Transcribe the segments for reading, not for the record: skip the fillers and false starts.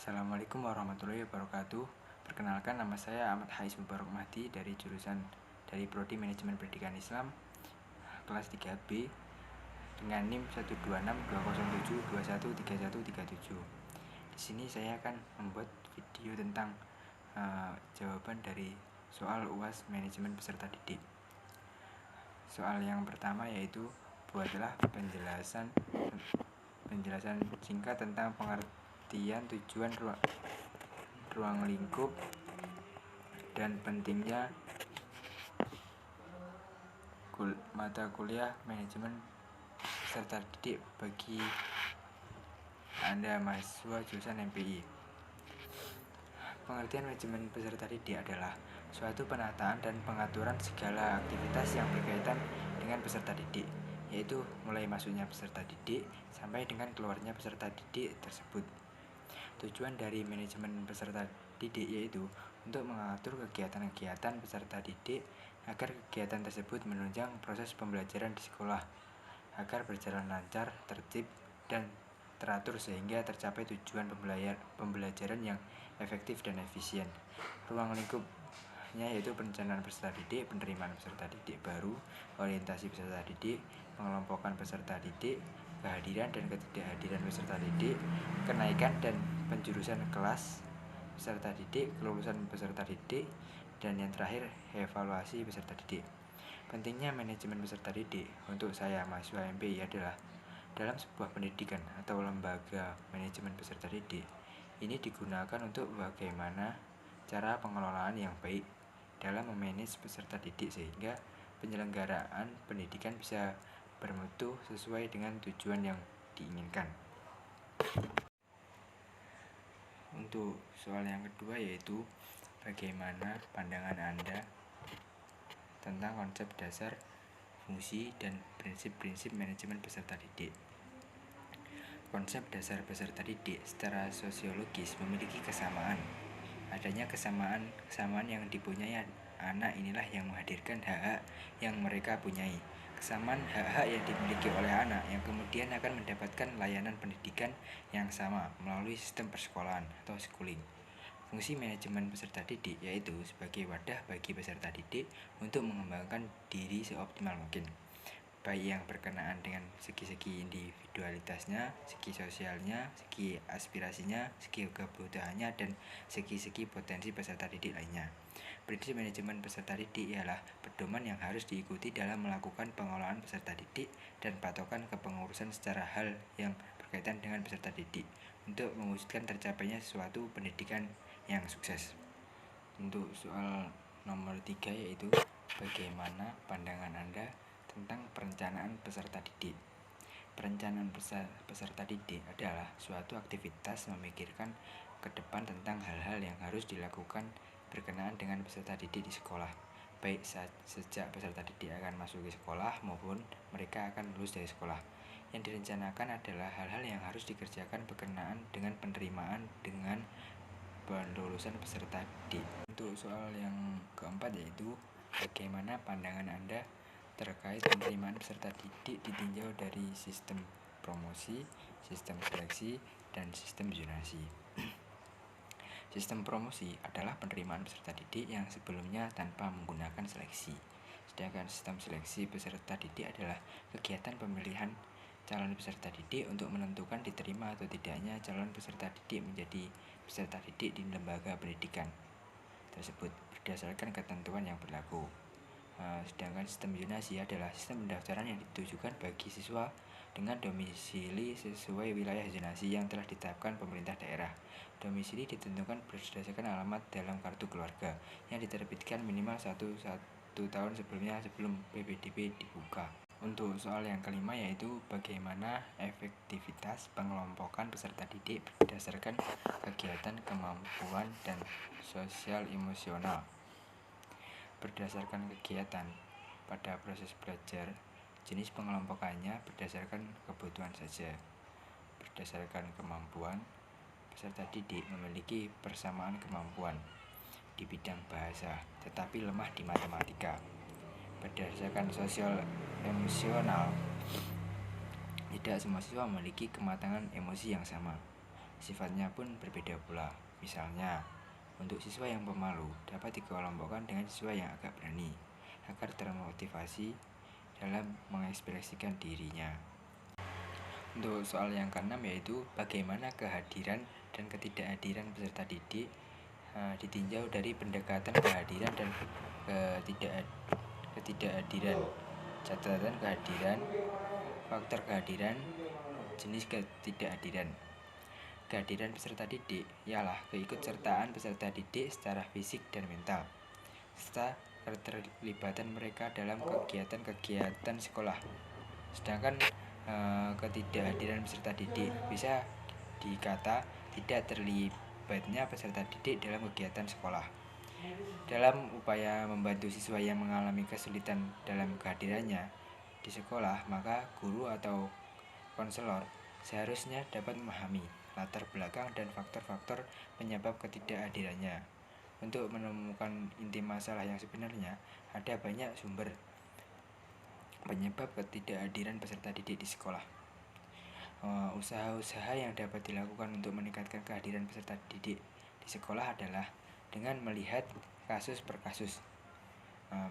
Assalamualaikum warahmatullahi wabarakatuh. Perkenalkan, nama saya Ahmad Hais Mubarak Mahdi dari Prodi Manajemen Pendidikan Islam kelas 3B dengan NIM 1262072131317. Di sini saya akan membuat video tentang jawaban dari soal UAS Manajemen Peserta Didik. Soal yang pertama yaitu buatlah penjelasan singkat tentang pengertian tujuan ruang lingkup dan pentingnya mata kuliah manajemen peserta didik bagi Anda mahasiswa jurusan MPI. Pengertian manajemen peserta didik adalah suatu penataan dan pengaturan segala aktivitas yang berkaitan dengan peserta didik, yaitu mulai masuknya peserta didik sampai dengan keluarnya peserta didik tersebut. Tujuan dari manajemen peserta didik yaitu untuk mengatur kegiatan-kegiatan peserta didik agar kegiatan tersebut menunjang proses pembelajaran di sekolah agar berjalan lancar, tertib, dan teratur sehingga tercapai tujuan pembelajaran yang efektif dan efisien. Ruang lingkupnya yaitu perencanaan peserta didik, penerimaan peserta didik baru, orientasi peserta didik, pengelompokan peserta didik, kehadiran dan ketidakhadiran peserta didik, kenaikan dan penjurusan kelas peserta didik, kelulusan peserta didik, dan yang terakhir evaluasi peserta didik. Pentingnya manajemen peserta didik untuk saya mahasiswa MPI adalah dalam sebuah pendidikan atau lembaga manajemen peserta didik ini digunakan untuk bagaimana cara pengelolaan yang baik dalam memanage peserta didik sehingga penyelenggaraan pendidikan bisa bermutu sesuai dengan tujuan yang diinginkan. Untuk soal yang kedua yaitu bagaimana pandangan Anda tentang konsep dasar, fungsi, dan prinsip-prinsip manajemen peserta didik. Konsep dasar peserta didik secara sosiologis memiliki kesamaan. Adanya kesamaan yang dipunyai anak inilah yang menghadirkan hak-hak yang mereka punyai. Kesamaan hak-hak yang dimiliki oleh anak yang kemudian akan mendapatkan layanan pendidikan yang sama melalui sistem persekolahan atau schooling. Fungsi manajemen peserta didik yaitu sebagai wadah bagi peserta didik untuk mengembangkan diri seoptimal mungkin, baik yang berkenaan dengan segi-segi individualitasnya, segi sosialnya, segi aspirasinya, segi kebutuhannya, dan segi-segi potensi peserta didik lainnya. Prinsip manajemen peserta didik ialah pedoman yang harus diikuti dalam melakukan pengelolaan peserta didik dan patokan kepengurusan secara hal yang berkaitan dengan peserta didik untuk mewujudkan tercapainya suatu pendidikan yang sukses. Untuk soal nomor 3 yaitu bagaimana pandangan Anda tentang perencanaan peserta didik. Perencanaan peserta didik adalah suatu aktivitas memikirkan ke depan tentang hal-hal yang harus dilakukan berkenaan dengan peserta didik di sekolah, baik sejak peserta didik akan masuk ke sekolah maupun mereka akan lulus dari sekolah. Yang direncanakan adalah hal-hal yang harus dikerjakan berkenaan dengan penerimaan dengan penlulusan peserta didik. Untuk soal yang keempat yaitu bagaimana pandangan Anda terkait penerimaan peserta didik ditinjau dari sistem promosi, sistem seleksi, dan sistem zonasi. Sistem promosi adalah penerimaan peserta didik yang sebelumnya tanpa menggunakan seleksi. Sedangkan sistem seleksi peserta didik adalah kegiatan pemilihan calon peserta didik untuk menentukan diterima atau tidaknya calon peserta didik menjadi peserta didik di lembaga pendidikan tersebut berdasarkan ketentuan yang berlaku. Sedangkan sistem zonasi adalah sistem pendaftaran yang ditujukan bagi siswa dengan domisili sesuai wilayah zonasi yang telah ditetapkan pemerintah daerah. Domisili ditentukan berdasarkan alamat dalam kartu keluarga yang diterbitkan minimal 1 tahun sebelum PPDB dibuka. Untuk soal yang kelima yaitu bagaimana efektivitas pengelompokan peserta didik berdasarkan kegiatan, kemampuan, dan sosial emosional. Berdasarkan kegiatan pada proses belajar, jenis pengelompokannya berdasarkan kebutuhan saja. Berdasarkan kemampuan, peserta didik memiliki persamaan kemampuan di bidang bahasa, tetapi lemah di matematika. Berdasarkan sosial emosional, tidak semua siswa memiliki kematangan emosi yang sama. sifatnya pun berbeda pula. Misalnya, untuk siswa yang pemalu dapat dikelompokkan dengan siswa yang agak berani agar termotivasi dalam mengekspresikan dirinya. Untuk soal yang keenam yaitu bagaimana kehadiran dan ketidakhadiran peserta didik ditinjau dari pendekatan kehadiran dan ketidakhadiran, catatan kehadiran, faktor kehadiran, jenis ketidakhadiran. Kehadiran peserta didik ialah keikutsertaan peserta didik secara fisik dan mental, serta keterlibatan mereka dalam kegiatan-kegiatan sekolah. Sedangkan ketidakhadiran peserta didik bisa dikata tidak terlibatnya peserta didik dalam kegiatan sekolah. Dalam upaya membantu siswa yang mengalami kesulitan dalam kehadirannya di sekolah, maka guru atau konselor seharusnya dapat memahami latar belakang dan faktor-faktor penyebab ketidakhadirannya. Untuk menemukan inti masalah yang sebenarnya, ada banyak sumber penyebab ketidakhadiran peserta didik di sekolah. Usaha-usaha yang dapat dilakukan untuk meningkatkan kehadiran peserta didik di sekolah adalah dengan melihat kasus per kasus.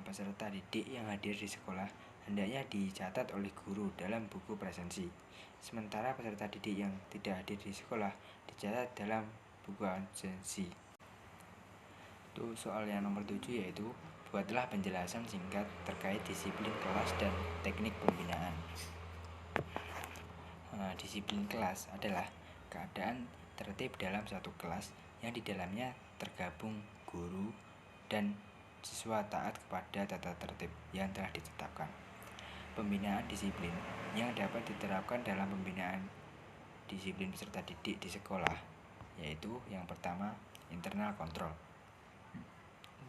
Peserta didik yang hadir di sekolah hendaknya dicatat oleh guru dalam buku presensi. Sementara peserta didik yang tidak hadir di sekolah dicatat dalam buku absensi. Itu soal yang nomor 7 yaitu buatlah penjelasan singkat terkait disiplin kelas dan teknik pembinaan. Disiplin kelas adalah keadaan tertib dalam satu kelas yang di dalamnya tergabung guru dan siswa taat kepada tata tertib yang telah ditetapkan. Pembinaan disiplin yang dapat diterapkan dalam pembinaan disiplin peserta didik di sekolah yaitu yang pertama, internal kontrol.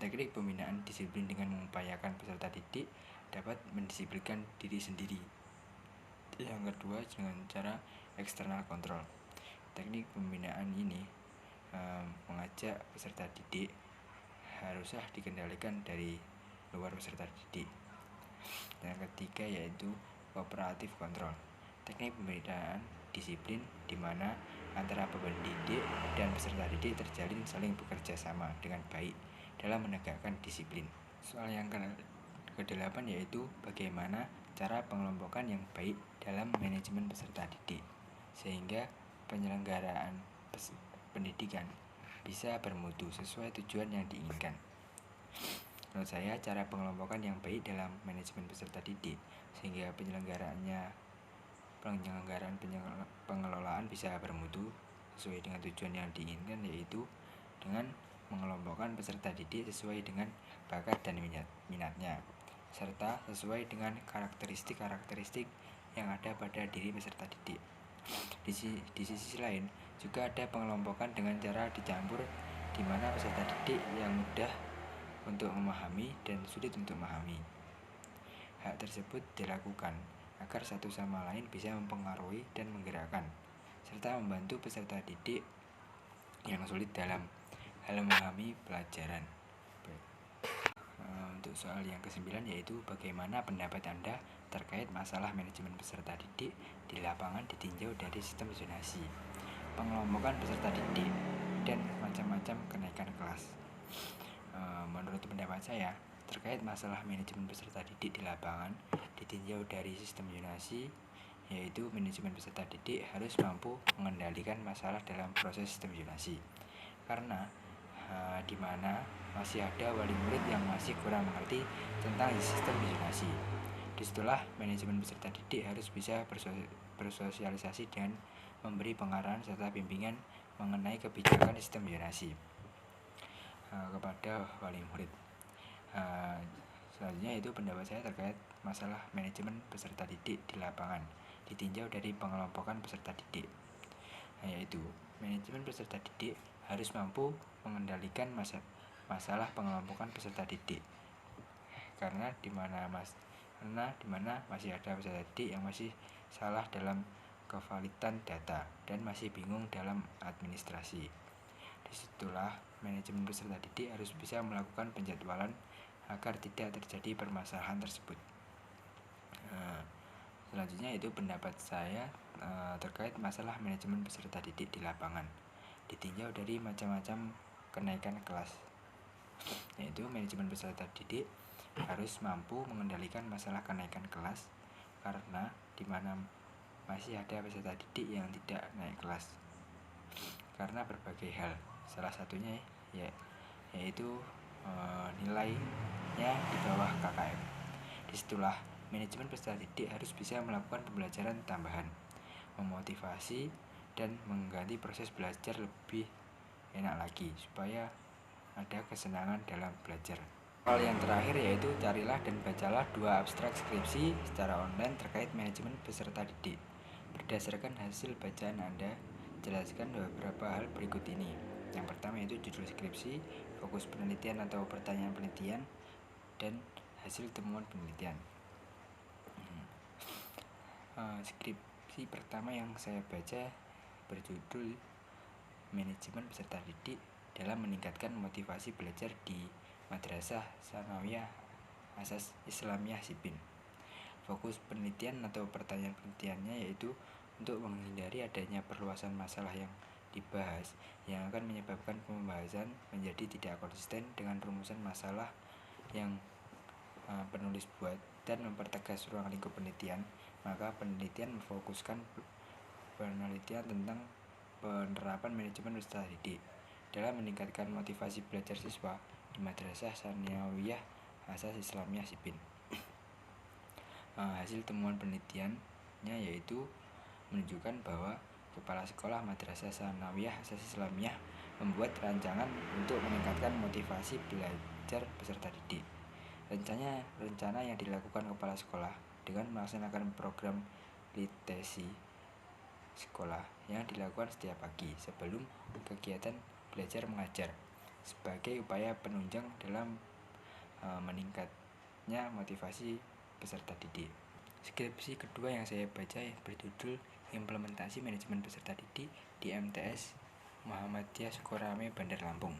Teknik pembinaan disiplin dengan mengupayakan peserta didik dapat mendisiplinkan diri sendiri. Yang kedua, dengan cara eksternal kontrol. Teknik pembinaan ini mengajak peserta didik haruslah dikendalikan dari luar peserta didik. Yang ketiga yaitu kooperatif kontrol. Teknik pembinaan disiplin di mana antara pendidik dan peserta didik terjalin saling bekerja sama dengan baik dalam menegakkan disiplin. Soal yang ke-8 yaitu bagaimana cara pengelompokan yang baik dalam manajemen peserta didik sehingga penyelenggaraan pendidikan bisa bermutu sesuai tujuan yang diinginkan. Menurut saya, cara pengelompokan yang baik dalam manajemen peserta didik sehingga pengelolaan bisa bermutu sesuai dengan tujuan yang diinginkan yaitu dengan mengelompokkan peserta didik sesuai dengan bakat dan minatnya serta sesuai dengan karakteristik yang ada pada diri peserta didik. Di sisi lain juga ada pengelompokan dengan cara dicampur di mana peserta didik yang mudah untuk memahami dan sulit untuk memahami. Hal tersebut dilakukan agar satu sama lain bisa mempengaruhi dan menggerakkan serta membantu peserta didik yang sulit dalam hal memahami pelajaran. Untuk soal yang ke-9 yaitu bagaimana pendapat Anda terkait masalah manajemen peserta didik di lapangan ditinjau dari sistem zonasi, pengelompokan peserta didik, dan macam-macam kenaikan kelas. Menurut pendapat saya, terkait masalah manajemen peserta didik di lapangan ditinjau dari sistem zonasi, yaitu manajemen peserta didik harus mampu mengendalikan masalah dalam proses sistem zonasi. Karena di mana masih ada wali murid yang masih kurang mengerti tentang sistem zonasi. Disitulah manajemen peserta didik harus bisa bersosialisasi dan memberi pengarahan serta bimbingan mengenai kebijakan sistem zonasi kepada wali murid. Selanjutnya itu pendapat saya terkait masalah manajemen peserta didik di lapangan ditinjau dari pengelompokan peserta didik, yaitu manajemen peserta didik harus mampu mengendalikan masalah pengelompokan peserta didik karena di mana masih ada peserta didik yang masih salah dalam kevalidan data dan masih bingung dalam administrasi. Disitulah manajemen peserta didik harus bisa melakukan penjadwalan agar tidak terjadi permasalahan tersebut. Selanjutnya itu pendapat saya terkait masalah manajemen peserta didik di lapangan, ditinjau dari macam-macam kenaikan kelas, yaitu manajemen peserta didik harus mampu mengendalikan masalah kenaikan kelas, karena di mana masih ada peserta didik yang tidak naik kelas karena berbagai hal, salah satunya yaitu nilainya di bawah KKM. Disitulah manajemen peserta didik harus bisa melakukan pembelajaran tambahan, memotivasi dan mengganti proses belajar lebih enak lagi supaya ada kesenangan dalam belajar. Hal yang terakhir yaitu carilah dan bacalah 2 abstrak skripsi secara online terkait manajemen peserta didik. Berdasarkan hasil bacaan Anda, jelaskan beberapa hal berikut ini. Yang pertama yaitu judul skripsi, fokus penelitian atau pertanyaan penelitian, dan hasil temuan penelitian. Skripsi pertama yang saya baca berjudul Manajemen Peserta Didik dalam meningkatkan motivasi belajar di Madrasah Sanawiyah Asas Islamiyah Sipin. Fokus penelitian atau pertanyaan penelitiannya yaitu untuk menghindari adanya perluasan masalah yang dibahas yang akan menyebabkan pembahasan menjadi tidak konsisten dengan rumusan masalah yang penulis buat, dan mempertegas ruang lingkup penelitian. Maka penelitian memfokuskan penelitian tentang penerapan manajemen peserta didik dalam meningkatkan motivasi belajar siswa di Madrasah Sanawiyah Asas Islamiyah Sipin. Hasil temuan penelitiannya yaitu menunjukkan bahwa Kepala Sekolah Madrasah Sanawiyah Asas Islamiyah membuat rancangan untuk meningkatkan motivasi belajar peserta didik. Rencana yang dilakukan kepala sekolah dengan melaksanakan program litesi sekolah yang dilakukan setiap pagi sebelum kegiatan belajar mengajar sebagai upaya penunjang dalam meningkatnya motivasi peserta didik. Skripsi kedua yang saya baca berjudul Implementasi Manajemen Peserta Didik di MTS Muhammadiyah Sukorame Bandar Lampung.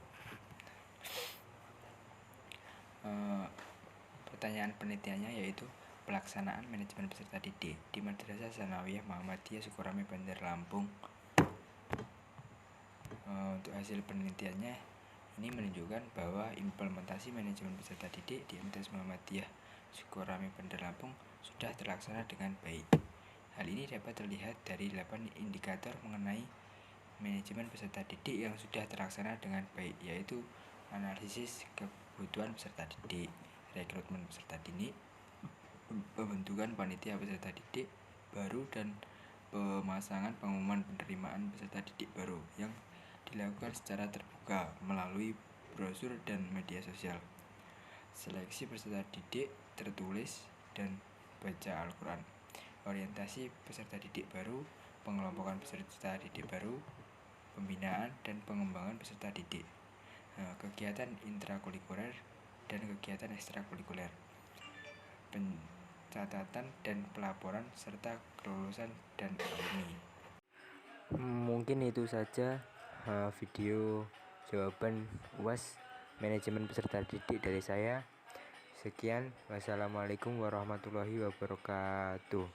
Pertanyaan penelitiannya yaitu pelaksanaan manajemen peserta didik di Madrasah Sanawiyah Muhammadiyah Sukorame Bandar Lampung. Untuk hasil penelitiannya ini menunjukkan bahwa implementasi manajemen peserta didik di MTS Muhammadiyah Sukorame Bandar Lampung sudah terlaksana dengan baik. Hal ini dapat terlihat dari 8 indikator mengenai manajemen peserta didik yang sudah terlaksana dengan baik, yaitu analisis kebutuhan peserta didik, rekrutmen peserta didik, pembentukan panitia peserta didik baru, dan pemasangan pengumuman penerimaan peserta didik baru yang dilakukan secara terbuka melalui brosur dan media sosial. Seleksi peserta didik tertulis dan baca Al-Quran, orientasi peserta didik baru, pengelompokan peserta didik baru, pembinaan dan pengembangan peserta didik, kegiatan intrakurikuler dan kegiatan ekstrakurikuler, pencatatan dan pelaporan, serta kelulusan dan alumni. Mungkin itu saja video jawaban UAS manajemen peserta didik dari saya. Sekian, wassalamualaikum warahmatullahi wabarakatuh.